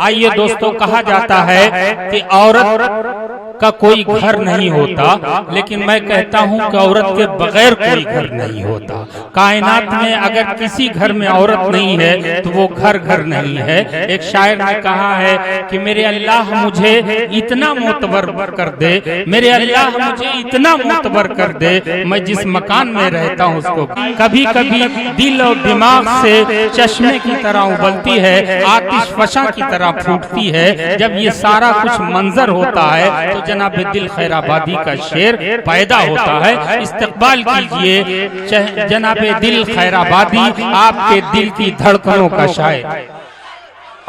आइए दोस्तों, कहा जाता है कि औरत का कोई घर नहीं होता, लेकिन मैं कहता हूं कि औरत के बगैर कोई घर नहीं होता। कायनात में अगर किसी घर में औरत नहीं है तो वो घर घर नहीं है। एक शायर ने कहा है कि मेरे अल्लाह मुझे इतना मोतबर कर दे, मेरे अल्लाह मुझे इतना मोतबर कर दे, मैं जिस मकान में रहता हूँ उसको कभी कभी दिल और दिमाग से चश्मे की तरह उबलती है, आतिश फशा की तरह फूटती है। जब ये सारा कुछ मंजर होता है तो जनाब दिल खैराबादी का शेर पैदा होता है। इस्तकबाल कीजिए जनाब दिल खैराबादी, आपके दिल की धड़कनों का शायर।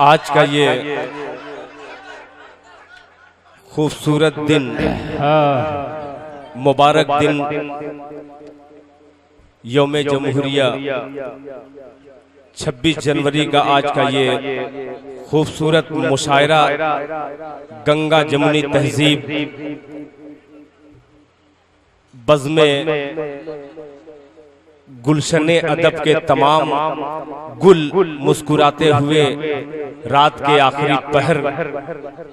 आज का ये खूबसूरत दिन, मुबारक दिन, यौम जमहूरिया 26 जनवरी का आज का ये खूबसूरत मुशायरा गंगा जमुनी तहजीब बज़्मे गुलशने अदब के तमाम गुल मुस्कुराते हुए रात के आखिरी पहर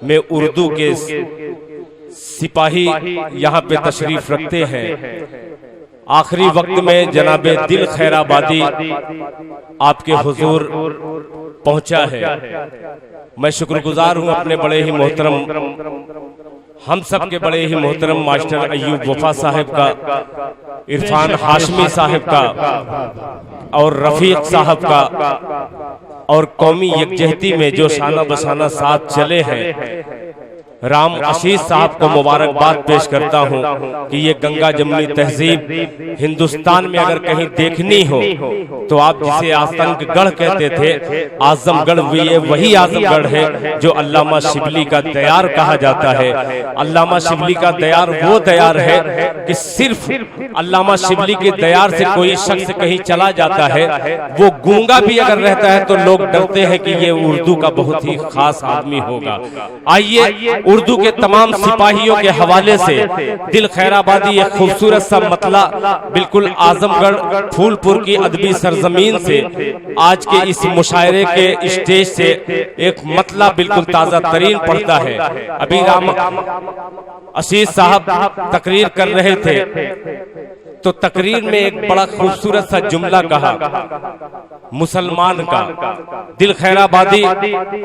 में उर्दू के सिपाही यहाँ पे तशरीफ रखते हैं। आखिरी वक्त में जनाबे दिल खैराबादी आपके हुजूर पहुंचा है। मैं शुक्रगुजार हूं अपने बड़े ही मोहतरम, हम सब के बड़े ही मोहतरम मास्टर अय्यूब वफा साहब का, इरफान हाशमी साहब का और रफीक साहब का, और कौमी यकजहती में जो शाना बशाना साथ चले हैं। राम आशीष साहब को मुबारकबाद पेश करता हूं कि ये गंगा जमुनी तहजीब हिंदुस्तान में अगर कहीं देखनी हो तो आप जिसे आजमगढ़ कहते थे, आजमगढ़ ये वही आजमगढ़ है जो अल्लामा शिबली का दयार कहा जाता है। अल्लामा शिबली का दयार वो दयार है कि सिर्फ अल्लामा शिबली के दयार से कोई शख्स कहीं चला जाता है, वो गूंगा भी अगर रहता है तो लोग डरते हैं कि ये उर्दू का बहुत ही खास आदमी होगा। आइए उर्दू के तमाम सिपाहियों के हवाले से दिल खैराबादी एक खूबसूरत सा मतला बिल्कुल आजमगढ़ फूलपुर की अदबी सरजमीन से आज के इस मुशायरे के स्टेज से एक मतला बिल्कुल ताजा तरीन पढ़ता है। अभी राम आशीष साहब तकरीर कर रहे थे तो तकरीर में एक बड़ा खूबसूरत सा जुमला कहा, मुसलमान का। दिल खैराबादी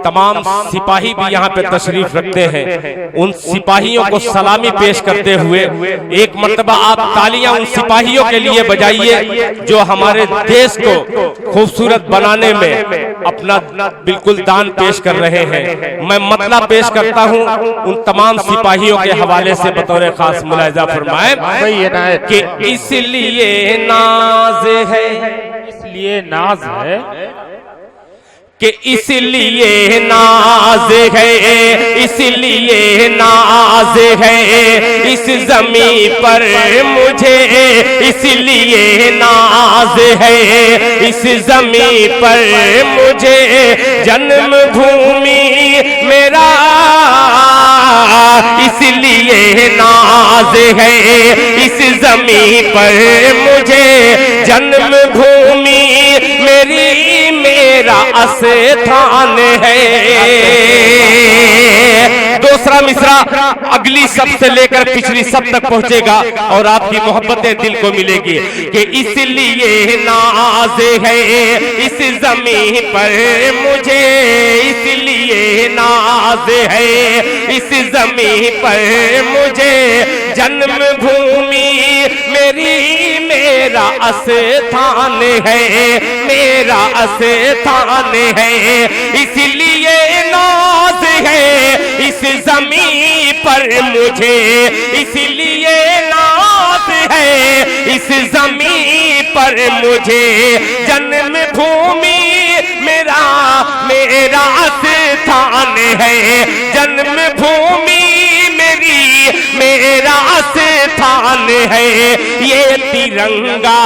तमाम सिपाही भी यहाँ पे तशरीफ रखते हैं। उन सिपाहियों को सलामी पेश करते हुए एक मर्तबा आप तालियां उन सिपाहियों के लिए बजाइए जो हमारे देश को खूबसूरत बनाने में अपना बिल्कुल दान पेश कर रहे हैं। मैं मतला पेश करता हूँ उन तमाम सिपाहियों के हवाले से बतौर खास मुलाहिजा फरमाए कि इसलिए नाज है, इसलिए नाज है कि इसलिए नाज है, इसलिए नाज है इस जमी पर मुझे, इसलिए नाज है इस जमी पर मुझे, जन्मभूमि मेरा इसलिए नाज है इस जमी पर मुझे, जन्मभूमि मेरी मेरा आस्थान है। दूसरा मिसरा अगली सब से लेकर पिछली सब तक पहुंचेगा और आपकी मोहब्बतें दिल को मिलेगी कि इसलिए नाज है इस जमीन पर मुझे, इसलिए नाज है इस जमीन पर मुझे, जन्मभूमि मेरी मेरा आस्थान है, मेरा आस्थान है, इसलिए नाज है इस जमीन पर मुझे, इसलिए नाज है इस जमीन पर मुझे, जन्मभूमि मेरा मेरा स्थान है, जन्मभूमि मेरी मेरा स्थान है, ये तिरंगा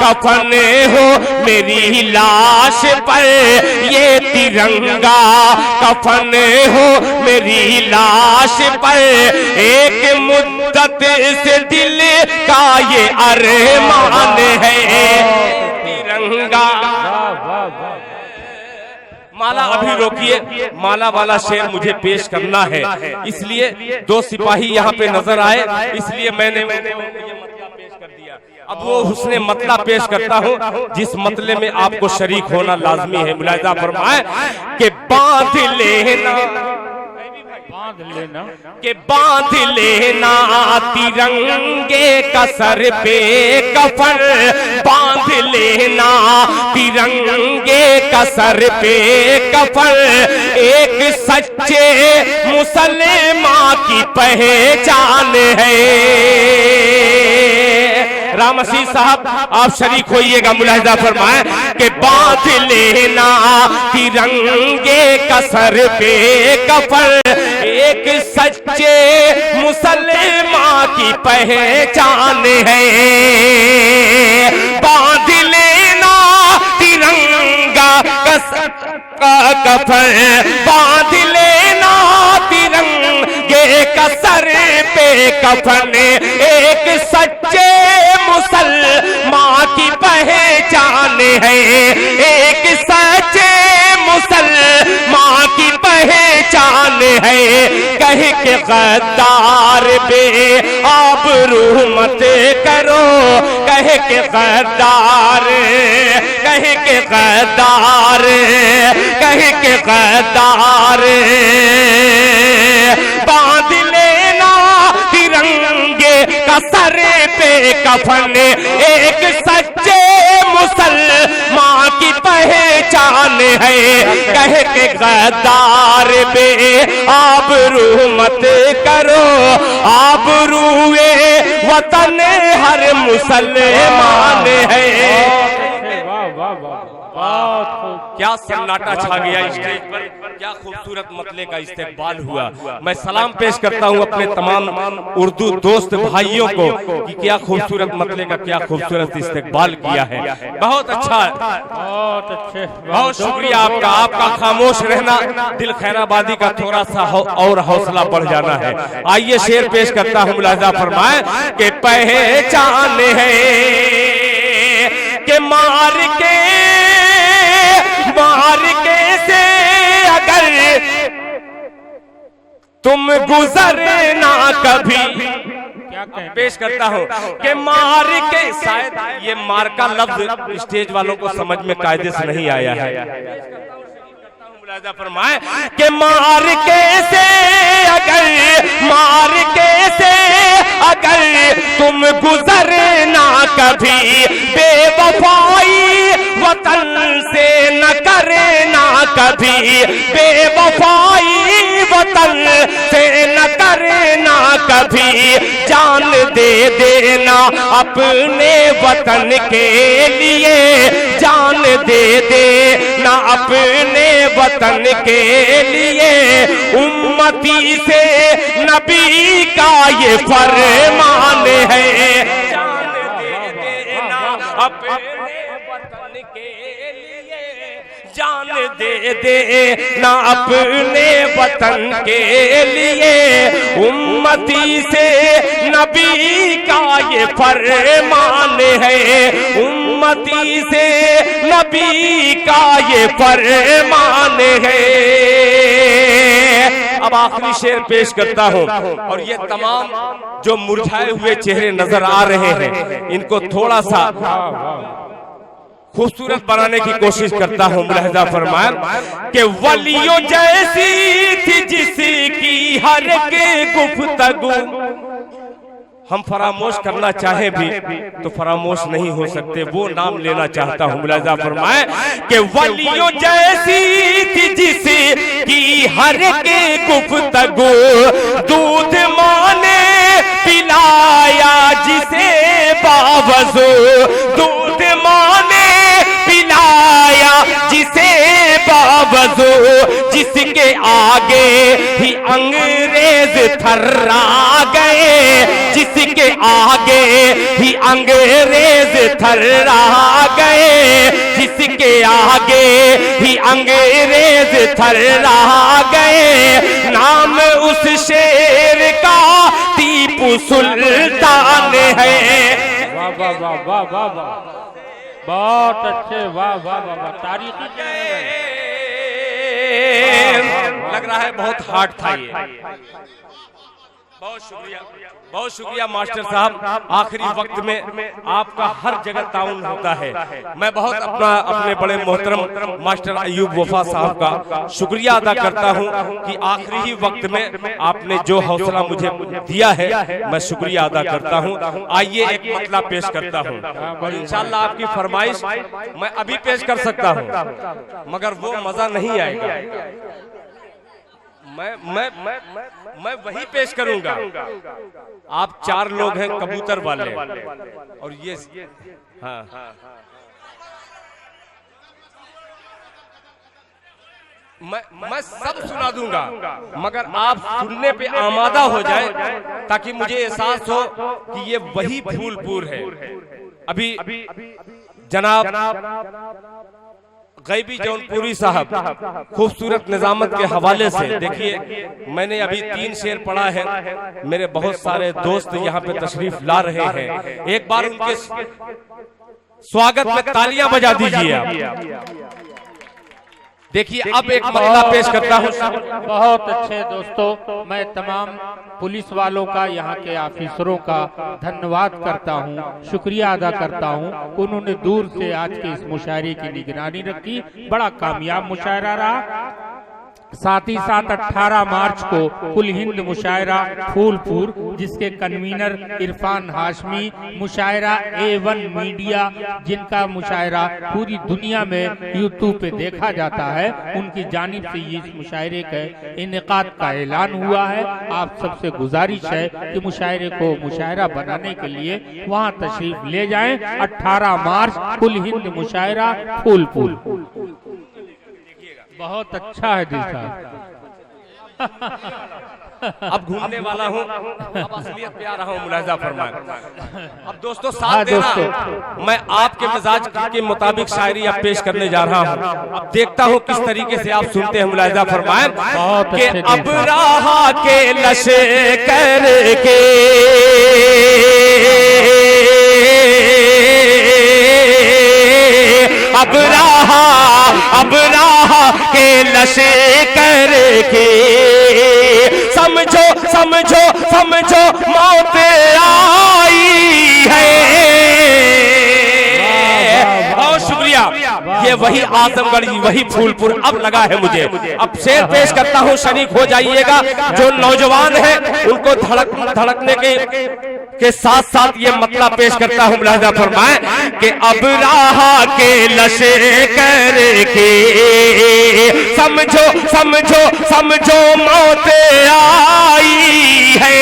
कफन हो मेरी लाश पर, ये तिरंगा कफन हो मेरी लाश पर, एक मुद्दत से दिल का ये अरमान है, तिरंगा माला अभी रोकिए, माला वाला शेर मुझे पेश करना है, इसलिए दो सिपाही यहाँ पे नजर आए, इसलिए मैंने ये मतला पेश कर दिया। अब वो हुस्ने मतला पेश करता हूँ जिस मतले में आपको शरीक होना लाजमी है। मुलाहिजा फरमाए कि बांध लेना के बांध लेना तिरंगे का सर पे कफन, बांध लेना तिरंगे का सर पे कफन, एक सच्चे मुसलमान की पहचान है। राम मसीह साहब आप शरीक होइएगा। मुलाहिजा फरमाएं कि बांध लेना तिरंगे का सर पे कफन, एक सच्चे मुसलमान की पहचान है। बांध लेना तिरंगा का कफन, बांध लेना तिरंगे का सर पे कफन, एक सच्चे मुसलमान की पहचान है, एक सच्चे मुसलमान की पहचान है। कह के गद्दार बे आबरू मत करो, कह के गद्दार, कह के गद्दार, कह के गद्दार, बांध लेना तिरंगे का सर पे कफन, एक सच्चे मुसलमान की पहचान है। कह के गद्दार बे आबरू मत करो, आबरूए वतन हर मुसलमान है। क्या सन्नाटा छा गया स्टेज पर, क्या खूबसूरत मतले का इस्तेकबाल हुआ। मैं सलाम पेश करता हूं अपने तमाम उर्दू दोस्त भाइयों को कि क्या खूबसूरत मतले का क्या खूबसूरत इस्तेकबाल किया है। बहुत अच्छा, बहुत अच्छे, बहुत शुक्रिया आपका। आपका खामोश रहना दिल खैराबादी का थोड़ा सा और हौसला बढ़ जाना है। आइए शेर पेश करता हूं। मुलाहिजा फरमाए कि पहचान है कि मार के से अगर तुम गुजरना कभी, क्या पेश करता हूं कि मार के, शायद ये मार का लफ्ज स्टेज वालों को समझ में कायदे से नहीं आया है। फरमाए कि मार के से अगर, मार के से अगर तुम गुजरना कभी, बेवफाई वतन से न करना कभी, बेवफाई वतन से न करना कभी, जान दे देना अपने वतन के लिए, जान दे देना अपने वतन के लिए, उम्मती से नबी का ये फरमान है। जान दे देना अपने वतन के लिए, जान दे देना अपने वतन के लिए, उम्मती से नबी का ये फरमान है, उम्मती से नबी का ये फरमान है। अब आखिरी शेर पेश करता हूं और ये तमाम जो मुरझाए हुए चेहरे नजर आ रहे हैं इनको थोड़ा सा खूबसूरत बनाने की कोशिश करता हूं। मुलाहिजा फरमाए कि वलियों जैसी थी जिसकी हर के गुफ्तगू, हम फरामोश करना चाहे भी तो फरामोश नहीं हो सकते, वो नाम लेना चाहता हूं। मुलाहिजा फरमाए कि वलियों जैसी थी जिसकी हर के गुफ्तगू, दूध माने पिलाया जिसे बावजू, दूध माने पिलाया जिसे बावजू, जिसके आगे ही अंग्रेज थर्रा गए, जिसके आगे ही अंग्रेज थर्रा गए, जिसके आगे ही अंग्रेज थर्रा गए, नाम उस शेर का टीपू सुल्तान है। वाह वाह वाह वाह वाह वाह, बहुत अच्छे, वाह वाह वाह, तारीखी लग रहा है बहुत हार्ड था ये। बहुत शुक्रिया मास्टर साहब। आखिरी वक्त में आपका हर जगह ताउन होता है। मैं बहुत अपने बड़े मोहतरम मास्टर अयूब वफा साहब का शुक्रिया अदा करता हूं कि आखिरी ही वक्त में आपने जो हौसला मुझे दिया है, मैं शुक्रिया अदा करता हूं। आइए एक मतला पेश करता हूं। इंशाअल्लाह आपकी फरमाइश मैं अभी पेश कर सकता हूं, मगर वो मजा नहीं आएगा। मैं वही पेश करूंगा। आप 4 लोग हैं कबूतर वाले, और ये हाँ मैं सब सुना दूंगा, मगर आप सुनने पे आमादा हो जाए ताकि मुझे एहसास हो कि ये वही फूलपुर है। अभी जनाब गैबी जौनपुरी साहब खूबसूरत निजामत के हवाले से, देखिए मैंने अभी 3 शेर पढ़ा है। मेरे बहुत सारे दोस्त यहाँ पे तशरीफ ला रहे हैं। एक बार उनके स्वागत में तालियां बजा दीजिए आप। देखिए अब एक मतला पेश करता हूँ। बहुत अच्छे दोस्तों, मैं तमाम पुलिस वालों का, यहाँ के ऑफिसरों का धन्यवाद करता हूँ, शुक्रिया अदा करता हूँ। उन्होंने दूर से आज के इस मुशायरे की निगरानी रखी। बड़ा कामयाब मुशायरा रहा। साथ ही साथ 18 मार्च को कुल हिंद मुशायरा फूलपुर, जिसके कन्वीनर इरफान हाशमी, मुशायरा A1 मीडिया, जिनका मुशायरा पूरी दुनिया में यूट्यूब पे देखा जाता है, उनकी जानिब से ये इस मुशायरे के इनेकाद का ऐलान हुआ है। आप सबसे गुजारिश है कि मुशायरे को मुशायरा बनाने के लिए वहाँ तशरीफ ले जाएं। 18 मार्च कुल हिंद मुशायरा फूलपुर। बहुत अच्छा है दिल साहब। अब घूमने वाला हूँ, अब असलियत पे आ रहा हूँ, मुलाहिजा फरमाएं। अब दोस्तों साथ देना, मैं आपके मिजाज के मुताबिक शायरी अब पेश करने जा रहा हूँ। अब देखता हूँ किस तरीके से आप सुनते हैं, मुलाहिजा फरमाएं कि अब राहा के लशे करके अब राहा के नशे करके समझो समझो समझो मौत आई है। बहुत शुक्रिया। ये वही आजमगढ़, वही फूलपुर अब लगा है मुझे। अब शेर पेश करता हूँ, शरीक हो जाइएगा। जो नौजवान है उनको धड़कने के साथ साथ ये मतला पेश करता हूँ, मुलाहिजा फरमाएं कि अब राहा के नशे करके समझो समझो समझो मौत आई है।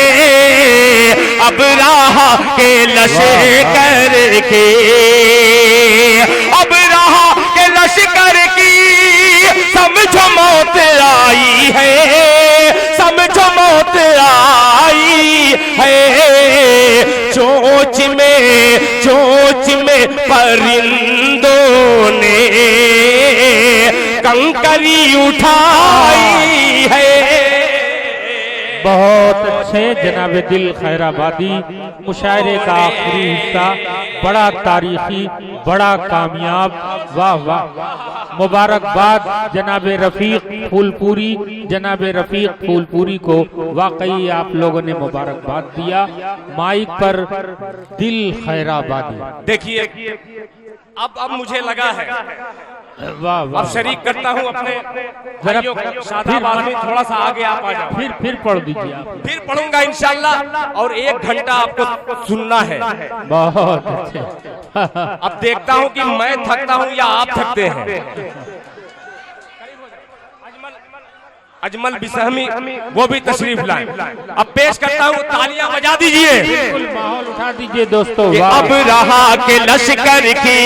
अब राहा के नशे करके अब राहा के लश्कर की समझो मौत आई है। समझो मौत आई है। चोंच में परिंदों ने कंकरी उठाई है। बहुत अच्छे जनाब दिल खैराबादी। मुशायरे का आखिरी हिस्सा बड़ा तारीखी, बड़ा कामयाब। वाह वाह, मुबारकबाद जनाब रफीक फूलपुरी। जनाब रफीक फूलपुरी को वाकई आप लोगों ने मुबारकबाद दिया। माइक पर दिल खैराबादी। देखिए अब मुझे लगा है, वाह वाह, अब शरीक करता हूँ अपने भाइयों को। शादाब आदमी थोड़ा सा आगे आप आ जाओ। फिर पढ़ दीजिए आप। फिर पढ़ूंगा इंशाल्लाह, और 1 घंटा आपको सुनना है। बहुत अच्छे। अब देखता हूँ कि मैं थकता हूँ या आप थकते हैं। अजमल बिसहमी वो भी तशरीफ लाए। अब पेश करता हूँ, तालियां बजा दीजिए, माहौल उठा दीजिए दोस्तों। अब रहा के लश्कर की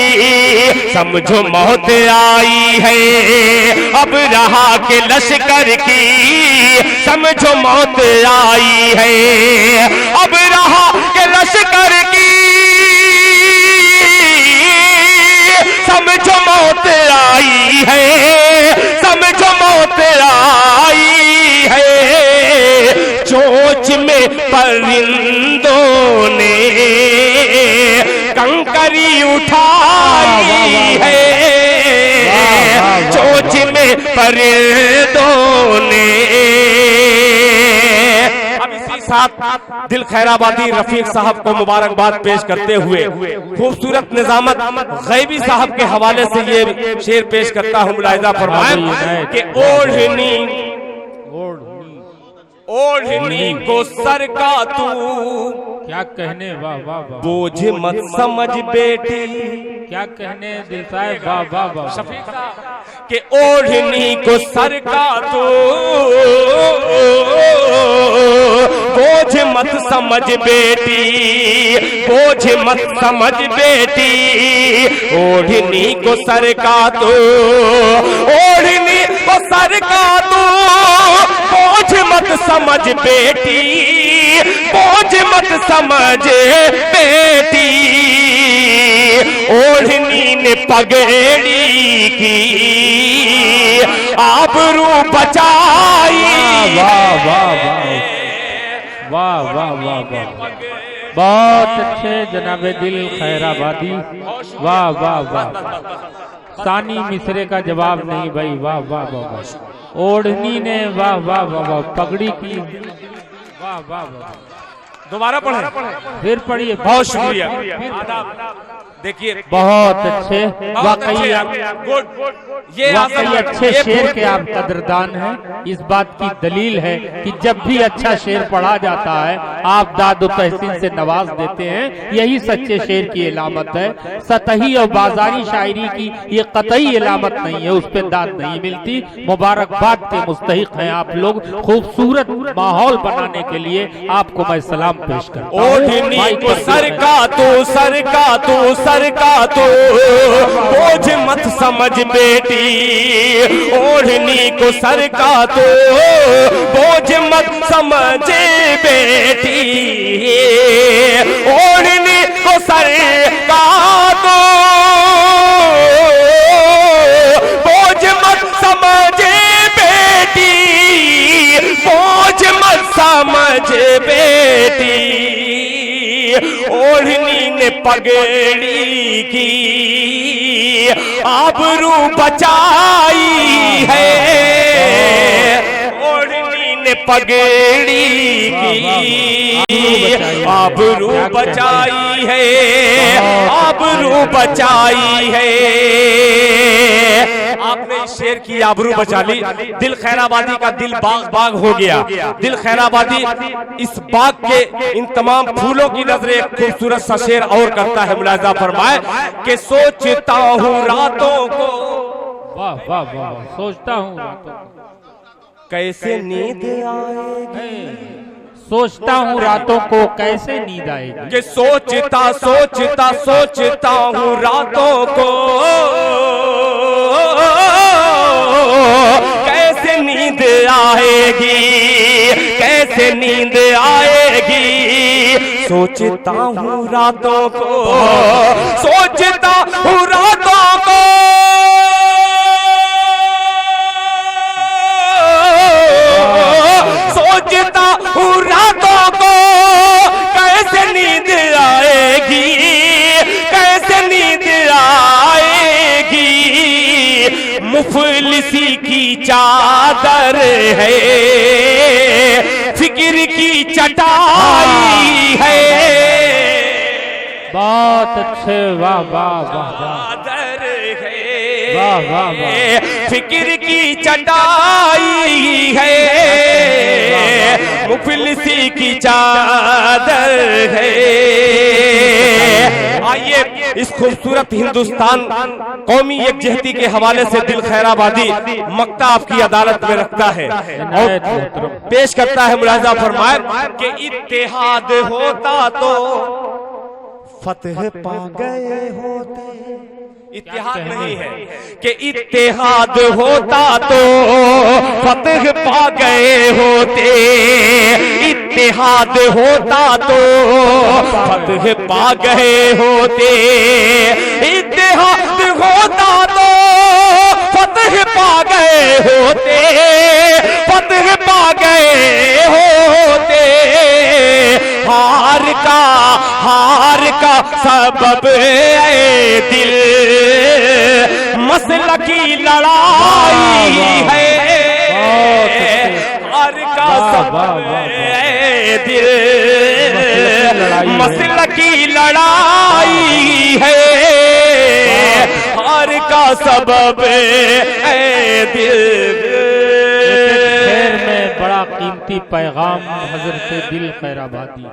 समझो मौत आई है। अब रहा के लश्कर की समझो मौत आई है। अब रहा के लश्कर की समझो मौत आई है। समझो मौत आई है। चोंच में परिंदों ने कंकरी उठाई है। चोंच में परिंदों ने। अब इसी साथ दिल खैराबादी रफीक साहब को मुबारकबाद पेश करते हुए खूबसूरत निजामत गैबी साहब के हवाले से ये शेर पेश करता हूँ। मुलाहिजा फरमाएं कि ओढ़नी को सर का तू क्या कहने, वाह वाह वाह, बोझ मत समझ बेटी, क्या कहने दिल साहब, वाह वाह वाह, शफीक साहब के ओढ़नी को सर का तू बोझ मत समझ बेटी, बोझ मत समझ बेटी, ओढ़नी को सर का तू, ओढ़नी को सर का तू बोझ मत समझ बेटी, बोझ मत समझ बेटी, ओढ़नी ने पगड़ी की आबरू बचाई। वाह वाह वाह वाह वाह वाह, बहुत अच्छे जनाबे दिल खैराबादी, वाह वाह वाह। सानी मिसरे का जवाब नहीं भाई, वाह वाह वाह वाह। ओढ़नी ने वाह वाह वाह वाह, पगड़ी की, वाह वाह वाह। दोबारा पढ़े, फिर पढ़िए, बहुत शुक्रिया। देखिए बहुत अच्छे, वाकई ये वाकई अच्छे शेर के आप कदरदान हैं। इस बात की दलील है कि जब भी अच्छा शेर पढ़ा जाता है आप दाद व तहसीन से नवाज देते हैं, यही सच्चे शेर की इलामत है। सतही और बाजारी शायरी की ये कतई इलामत नहीं है, उस पर दाद नहीं मिलती। मुबारकबाद के मुस्तहिक हैं आप लोग। खूबसूरत माहौल बनाने के लिए आपको मैं सलाम पेश करता हूं। ओढ़नी को सर का तू, सर का तू, सर का तू बोझ मत समझ बेटी, ओढ़नी को सर का तू बोझ मत समझ बेटी, ओढ़नी को सर का तू बोझ मत समझ बेटी, बोझ मत समझ बेटी, ओढ़नी ने पगड़ी की आबरू बचाई है, ओढ़नी ने पगड़ी की आबरू बचाई है, आबरू बचाई है। आपने इस शेर की आबरू बचा ली। दिल खैराबादी का दिल बाग बाग हो गया। दिल खैराबादी इस बाग के इन तमाम फूलों की नजरें एक खूबसूरत सा शेर और करता है। मुलाहिजा फरमाए कि सोचता हूँ रातों को, वाह वाह वाह, सोचता हूँ रातों को कैसे नींद आएगी, सोचता हूँ रातों को कैसे नींद आएगी, कि सोचता सोचता सोचता हूँ रातों को कैसे नींद आएगी, कैसे नींद आएगी, सोचता हूँ रातों को, सोचता हूँ रातों को, सोचता हूँ रातों को कैसे नींद आएगी, कैसे नींद आएगी, मुफलिसी की चादर है, फिक्र की चटाई है। बहुत अच्छे, वाह वाह वाह चादर है, वाह वाह वाह, फिक्र की चटाई है, मुफलिसी की चादर है। आइए इस खूबसूरत हिंदुस्तान कौमी यकजहती के हवाले से दिल खैराबादी मक्ता आपकी अदालत में रखता है और पेश करता है। मुलाहिजा फरमाए कि इत्तेहाद होता तो फतह पा गए होते, इत्तेहाद नहीं है कि इत्तेहाद होता तो फतह पा गए होते, इत्तेहाद होता तो फतह पा गए होते, इत्तेहाद होता तो फतह पा गए होते, फतह पा गए होते। हार का सबब है दिल मसला की लड़ाई है, हर का सबब दिल मसला की लड़ाई है, हर का सबब दिल। में बड़ा कीमती पैगाम हजरत दिल खैराबादी।